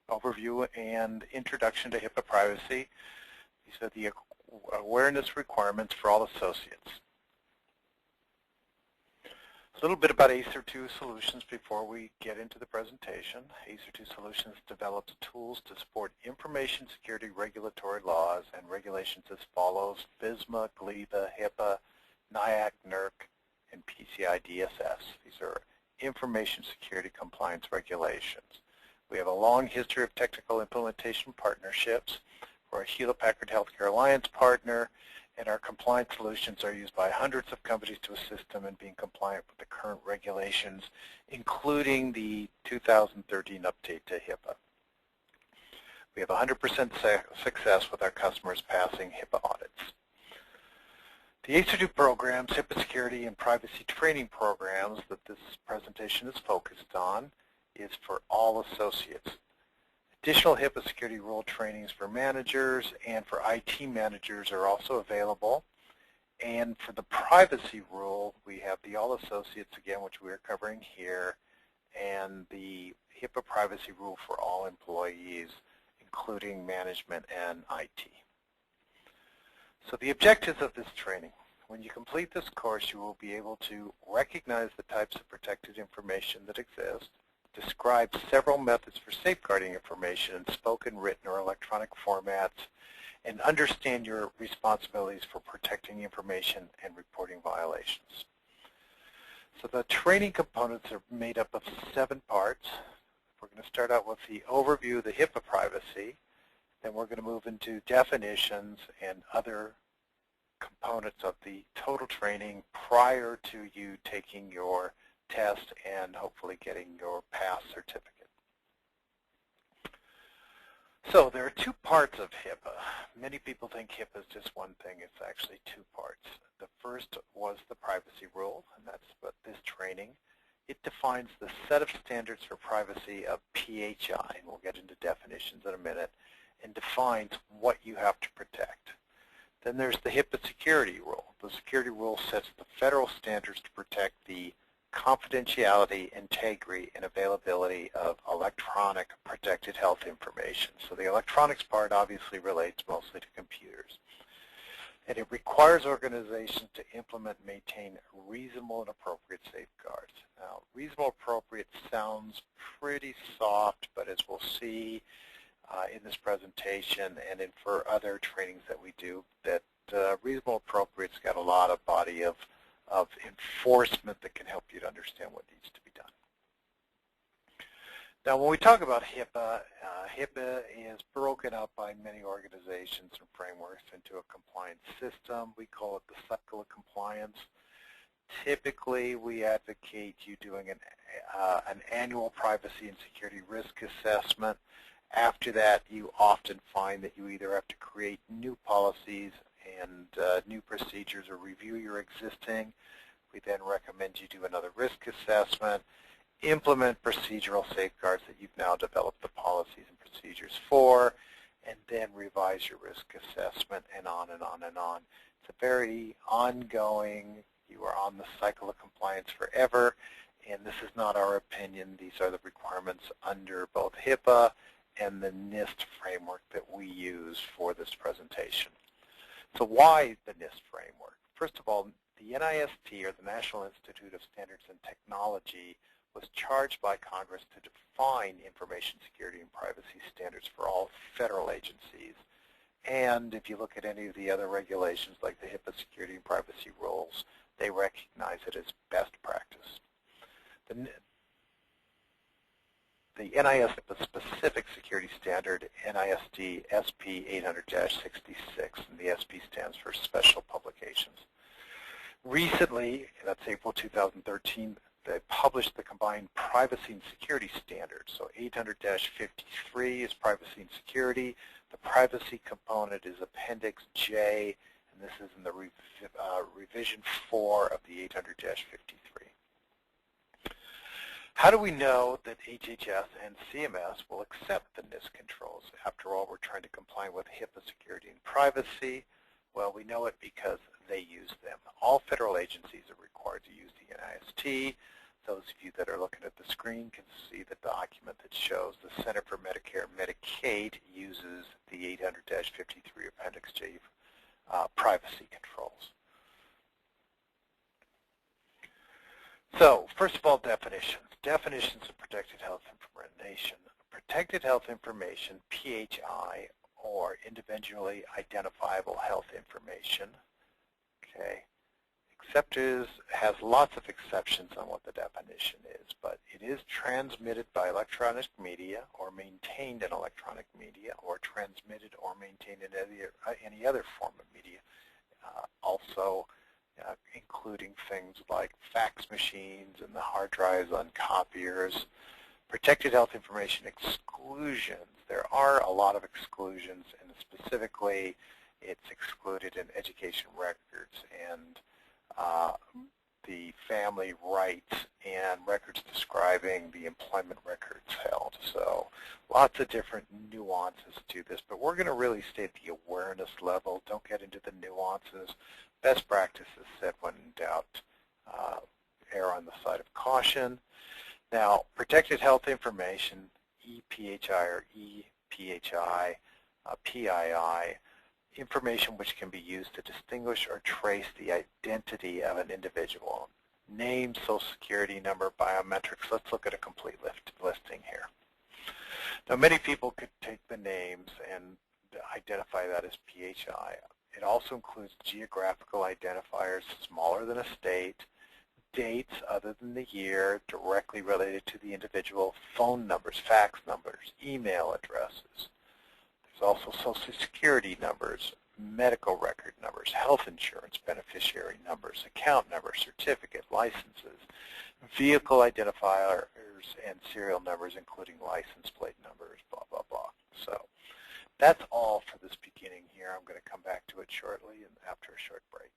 overview and introduction to HIPAA privacy. These are the awareness requirements for all associates. A little bit about ACER2 Solutions before we get into the presentation. ACER2 Solutions develops tools to support information security regulatory laws and regulations as follows: FSMA, GLEBA, HIPAA, NIAC, NERC, and PCI DSS. These are information security compliance regulations. We have a long history of technical implementation partnerships. We're a Hewlett-Packard Healthcare Alliance partner, and our compliance solutions are used by hundreds of companies to assist them in being compliant with the current regulations, including the 2013 update to HIPAA. We have 100% success with our customers passing HIPAA audits. The ACER2 programs, HIPAA security and privacy training programs that this presentation is focused on, is for all associates. Additional HIPAA security rule trainings for managers and for IT managers are also available. And for the privacy rule, we have the all associates again, which we are covering here, and the HIPAA privacy rule for all employees, including management and IT. So the objectives of this training: when you complete this course, you will be able to recognize the types of protected information that exist, describe several methods for safeguarding information in spoken, written, or electronic formats, and understand your responsibilities for protecting information and reporting violations. So the training components are made up of 7 parts. We're going to start out with the overview of the HIPAA privacy. Then we're going to move into definitions and other components of the total training prior to you taking your test and hopefully getting your pass certificate. So there are 2 parts of HIPAA. Many people think HIPAA is just one thing. It's actually 2 parts. The first was the privacy rule, and that's what this training. It defines the set of standards for privacy of PHI, and we'll get into definitions in a minute, and defines what you have to protect. Then there's the HIPAA security rule. The security rule sets the federal standards to protect the confidentiality, integrity, and availability of electronic protected health information. So the electronics part obviously relates mostly to computers. And it requires organizations to implement and maintain reasonable and appropriate safeguards. Now, reasonable and appropriate sounds pretty soft, but as we'll see in this presentation and for other trainings that we do, that reasonable and appropriate's got a lot of body of enforcement that can help you to understand what needs to be done. Now, when we talk about HIPAA, HIPAA is broken up by many organizations and frameworks into a compliance system. We call it the cycle of compliance. Typically, we advocate you doing an annual privacy and security risk assessment. After that, you often find that you either have to create new policies and new procedures or review your existing. We then recommend you do another risk assessment, implement procedural safeguards that you've now developed the policies and procedures for, and then revise your risk assessment, and on and on and on. It's a very ongoing, you are on the cycle of compliance forever, and this is not our opinion. These are the requirements under both HIPAA and the NIST framework that we use for this presentation. So why the NIST framework? First of all, the NIST, or the National Institute of Standards and Technology, was charged by Congress to define information security and privacy standards for all federal agencies. And if you look at any of the other regulations like the HIPAA security and privacy rules, they recognize it as best practice. The NIST specific security standard, NIST SP 800-66, and the SP stands for Special Publications. Recently, that's April 2013, they published the combined privacy and security standards. So 800-53 is privacy and security. The privacy component is Appendix J, and this is in the revision 4 of the 800-53. How do we know that HHS and CMS will accept the NIST controls? After all, we're trying to comply with HIPAA security and privacy. Well, we know it because they use them. All federal agencies are required to use the NIST. Those of you that are looking at the screen can see the document that shows the Center for Medicare and Medicaid uses the 800-53 Appendix J privacy controls. So, first of all, definitions. Definitions of protected health information. Protected health information, PHI, or individually identifiable health information, okay, has lots of exceptions on what the definition is, but it is transmitted by electronic media or maintained in electronic media or transmitted or maintained in any other form of media, also including things like fax machines and the hard drives on copiers. Protected health information exclusions. There are a lot of exclusions, and specifically it's excluded in education records and the family rights and records describing the employment records held. So lots of different nuances to this, but we're going to really stay at the awareness level. Don't get into the nuances. Best practices said when in doubt, err on the side of caution. Now, protected health information, EPHI or EPHI, PII, information which can be used to distinguish or trace the identity of an individual. Name, social security number, biometrics. Let's look at a complete listing here. Now, many people could take the names and identify that as PHI. It also includes geographical identifiers smaller than a state, dates other than the year directly related to the individual, phone numbers, fax numbers, email addresses. There's also social security numbers, medical record numbers, health insurance beneficiary numbers, account numbers, certificate, licenses, vehicle identifiers, and serial numbers, including license plate numbers, blah, blah, blah. So that's all for this beginning here. I'm going to come back to it shortly and after a short break.